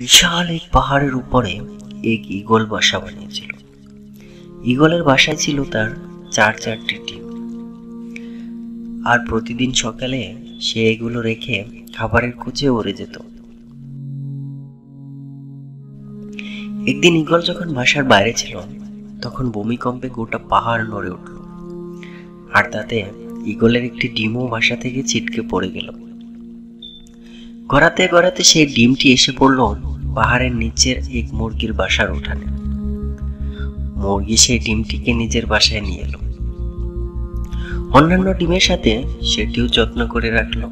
বিশাল এক পাহাড়ের উপরে এক ঈগল বাসা বানিয়েছিল। ঈগলের বাসায় ছিল তার চারটি ডিম, আর প্রতিদিন সকালে সে এগুলো রেখে খাবারের খোঁজে উড়ে যেত। একদিন ঈগল যখন বাসার বাইরে ছিল, তখন ভূমিকম্পে গোটা পাহাড় নড়ে উঠল, আর তাতে ঈগলের একটি ডিমও বাসা থেকে ছিটকে পড়ে গেল। গড়াতে গড়াতে সেই ডিমটি এসে পড়ল পাহাড়ের নিচের এক মুরগির বাসার উঠানে। মুরগি সেই ডিমটিকে নিজের বাসায় নিয়ে এলো। অন্যান্য ডিমের সাথে সেটিও যত্ন করে রাখলো।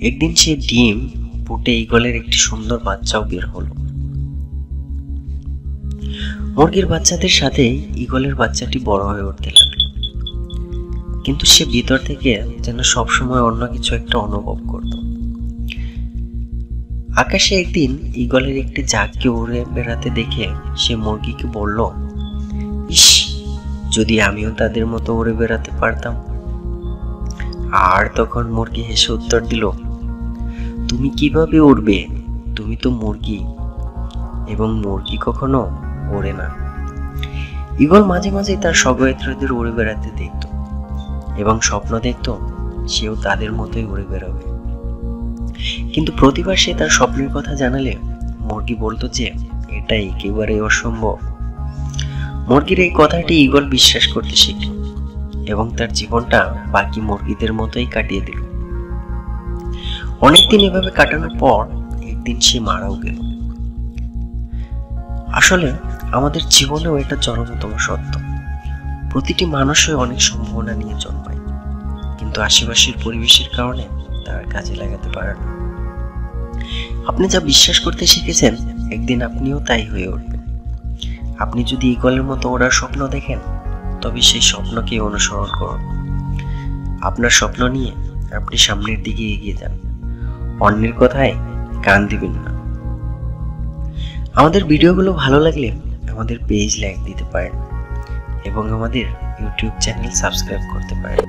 একদিন সে ডিম ফুটে ঈগলের একটি সুন্দর বাচ্চাও বের হলো। মুরগির বাচ্চাদের সাথে ঈগলের বাচ্চাটি বড় হয়ে উঠতে লাগলো, কিন্তু সে ভিতর থেকে যেন সবসময় অন্য কিছু একটা অনুভব করত। আকাশে একদিন ঈগলের একটি ঝাঁককে উড়ে বেড়াতে দেখে সে মুরগিকে বলল, ইস, যদি আমিও তাদের মতো উড়ে বেড়াতে পারতাম। আর তখন মুরগি হেসে উত্তর দিল, তুমি কিভাবে উড়বে? তুমি তো মুরগি, এবং মুরগি কখনো ওড়ে না। ঈগল মাঝে মাঝে তার সহযাত্রীদের উড়ে বেড়াতে দেখত এবং স্বপ্ন দেখত সেও তাদের মতোই উড়ে বেরোবে। কিন্তু প্রতিবার সে তার স্বপ্নের কথা জানালে মুরগি বলতো যে এটা একেবারে অসম্ভব। মুরগির এই কথাটি ঈগল বিশ্বাস করতে শিখল এবং তার জীবনটা বাকি মুরগিদের মতোই কাটিয়ে দিল। অনেকদিন এভাবে কাটানোর পর একদিন সে মারাও গেল। আসলে আমাদের জীবনেও এটা চরমতম সত্য। প্রতিটি মানুষই অনেক সম্ভাবনা নিয়ে জন্মায়, কিন্তু আশেপাশের পরিবেশের কারণে তার কাজে লাগাতে পারে না। আপনি যা বিশ্বাস করতে শিখেছেন, একদিন আপনিও তাই হয়ে উঠবেন। আপনি যদি ঈগলের মতো ওড়ার স্বপ্ন দেখেন, তবে সেই স্বপ্নকে অনুসরণ করুন। আপনার স্বপ্ন নিয়ে আপনি সামনের দিকে এগিয়ে যান, অন্যের কথায় কান দিবেন না। আমাদের ভিডিওগুলো ভালো লাগলে আমাদের পেজ লাইক দিতে পারেন এবং আমাদের ইউটিউব চ্যানেল সাবস্ক্রাইব করতে পারেন।